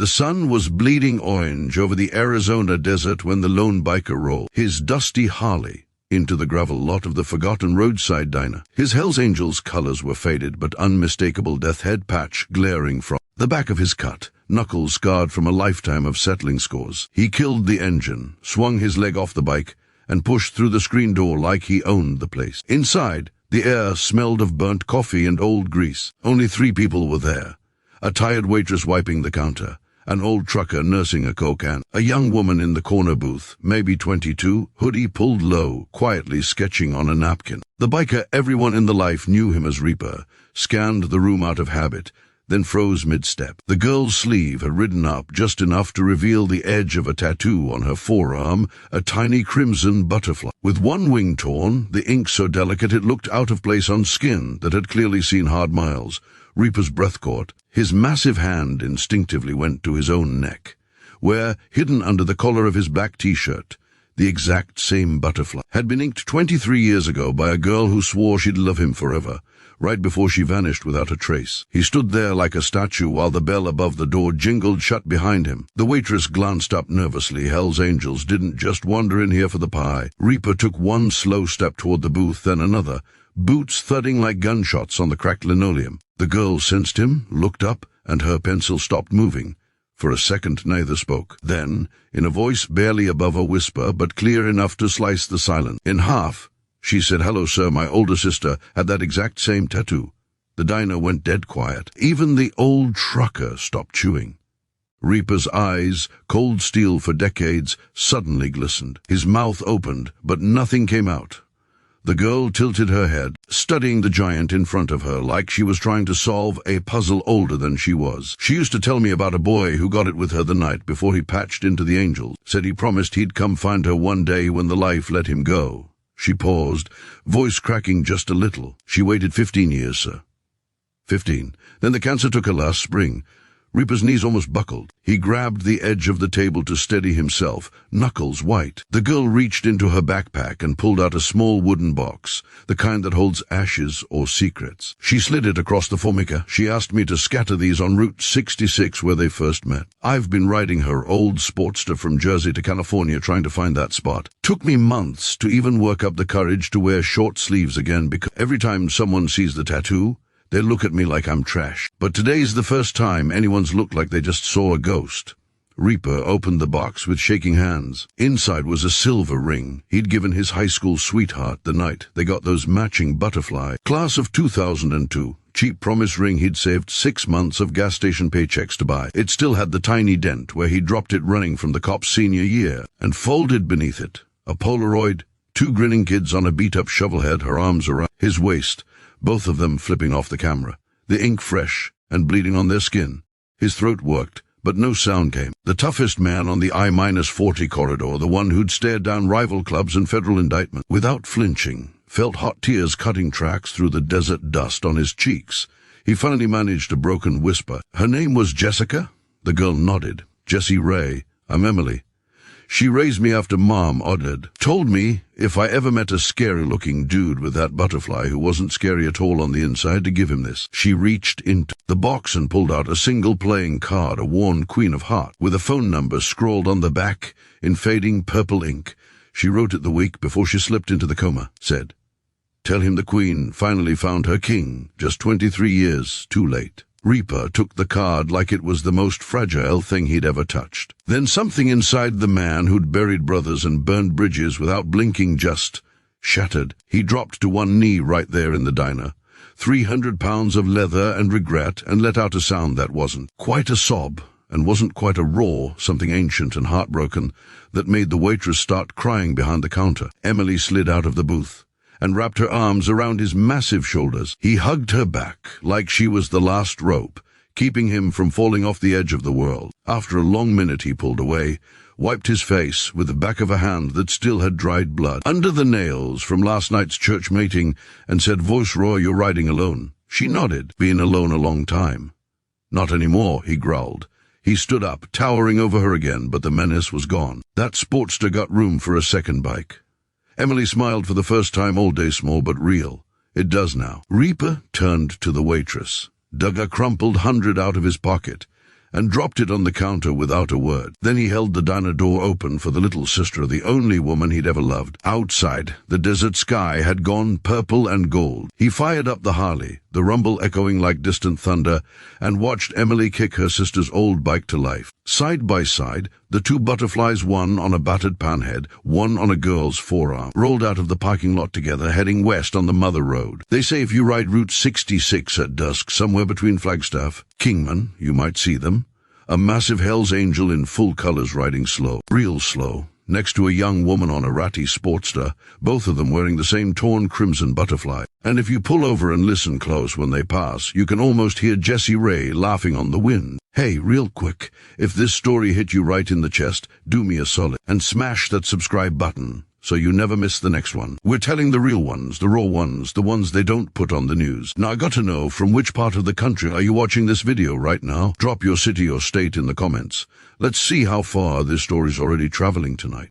The sun was bleeding orange over the Arizona desert when the lone biker rolled his dusty Harley into the gravel lot of the forgotten roadside diner. His Hells Angels colors were faded, but unmistakable death head patch glaring from the back of his cut, knuckles scarred from a lifetime of settling scores. He killed the engine, swung his leg off the bike, and pushed through the screen door like he owned the place. Inside, the air smelled of burnt coffee and old grease. Only 3 people were there. A tired waitress wiping the counter, an old trucker nursing a Coke can, a young woman in the corner booth, maybe 22, hoodie pulled low, quietly sketching on a napkin. The biker everyone in the life knew him as Reaper, scanned the room out of habit, then froze mid-step. The girl's sleeve had ridden up just enough to reveal the edge of a tattoo on her forearm, a tiny crimson butterfly. With one wing torn, the ink so delicate it looked out of place on skin that had clearly seen hard miles. Reaper's breath caught. His massive hand instinctively went to his own neck, where, hidden under the collar of his black t-shirt, the exact same butterfly had been inked 23 years ago by a girl who swore she'd love him forever, right before she vanished without a trace. He stood there like a statue while the bell above the door jingled shut behind him. The waitress glanced up nervously. Hell's Angels didn't just wander in here for the pie. Reaper took one slow step toward the booth, then another, boots thudding like gunshots on the cracked linoleum. The girl sensed him, looked up, and her pencil stopped moving. For a second neither spoke. Then, in a voice barely above a whisper but clear enough to slice the silence in half, she said, "Hello, sir, my older sister had that exact same tattoo." The diner went dead quiet. Even the old trucker stopped chewing. Reaper's eyes, cold steel for decades, suddenly glistened. His mouth opened, but nothing came out. The girl tilted her head, studying the giant in front of her like she was trying to solve a puzzle older than she was. "She used to tell me about a boy who got it with her the night before he patched into the Angels. Said he promised he'd come find her one day when the life let him go." She paused, voice cracking just a little. "She waited 15 years, sir." 15. Then the cancer took her last spring. Reaper's knees almost buckled. He grabbed the edge of the table to steady himself, knuckles white. The girl reached into her backpack and pulled out a small wooden box, the kind that holds ashes or secrets. She slid it across the formica. "She asked me to scatter these on Route 66 where they first met. I've been riding her old Sportster from Jersey to California trying to find that spot. Took me months to even work up the courage to wear short sleeves again, because every time someone sees the tattoo, they look at me like I'm trash. But today's the first time anyone's looked like they just saw a ghost." Reaper opened the box with shaking hands. Inside was a silver ring he'd given his high school sweetheart the night they got those matching butterfly. Class of 2002. Cheap promise ring he'd saved 6 months of gas station paychecks to buy. It still had the tiny dent where he dropped it running from the cop's senior year, and folded beneath it, a Polaroid, 2 grinning kids on a beat-up shovelhead, her arms around his waist, both of them flipping off the camera, the ink fresh and bleeding on their skin. His throat worked, but no sound came. The toughest man on the I-40 corridor, the one who'd stared down rival clubs and federal indictment, without flinching, felt hot tears cutting tracks through the desert dust on his cheeks. He finally managed a broken whisper. "Her name was Jessica?" The girl nodded. "Jessie Ray. I'm Emily. She raised me after Mom, Oded. Told me if I ever met a scary-looking dude with that butterfly who wasn't scary at all on the inside, to give him this." She reached into the box and pulled out a single playing card, a worn Queen of Hearts, with a phone number scrawled on the back in fading purple ink. She wrote it the week before she slipped into the coma. Said, "Tell him the Queen finally found her king, just 23 years too late." Reaper took the card like it was the most fragile thing he'd ever touched. Then something inside the man who'd buried brothers and burned bridges without blinking just shattered. He dropped to one knee right there in the diner, 300 pounds of leather and regret, and let out a sound that wasn't quite a sob and wasn't quite a roar, something ancient and heartbroken that made the waitress start crying behind the counter. Emily slid out of the booth and wrapped her arms around his massive shoulders. He hugged her back like she was the last rope, keeping him from falling off the edge of the world. After a long minute he pulled away, wiped his face with the back of a hand that still had dried blood under the nails from last night's church meeting, and said, "Voice Roy, you're riding alone." She nodded. "Been alone a long time." "Not anymore," he growled. He stood up, towering over her again, but the menace was gone. That Sportster got room for a second bike. Emily smiled for the first time all day, small but real. "It does now." Reaper turned to the waitress, dug a crumpled 100 out of his pocket, and dropped it on the counter without a word. Then he held the diner door open for the little sister, the only woman he'd ever loved. Outside, the desert sky had gone purple and gold. He fired up the Harley, the rumble echoing like distant thunder, and watched Emily kick her sister's old bike to life. Side by side, the two butterflies, one on a battered panhead, one on a girl's forearm, rolled out of the parking lot together, heading west on the Mother Road. They say if you ride Route 66 at dusk, somewhere between Flagstaff, Kingman, you might see them. A massive Hell's Angel in full colors riding slow, real slow, next to a young woman on a ratty Sportster, both of them wearing the same torn crimson butterfly. And if you pull over and listen close when they pass, you can almost hear Jessie Ray laughing on the wind. Hey, real quick, if this story hit you right in the chest, do me a solid and smash that subscribe button so you never miss the next one. We're telling the real ones, the raw ones, the ones they don't put on the news. Now I got to know, from which part of the country are you watching this video right now? Drop your city or state in the comments. Let's see how far this story's already traveling tonight.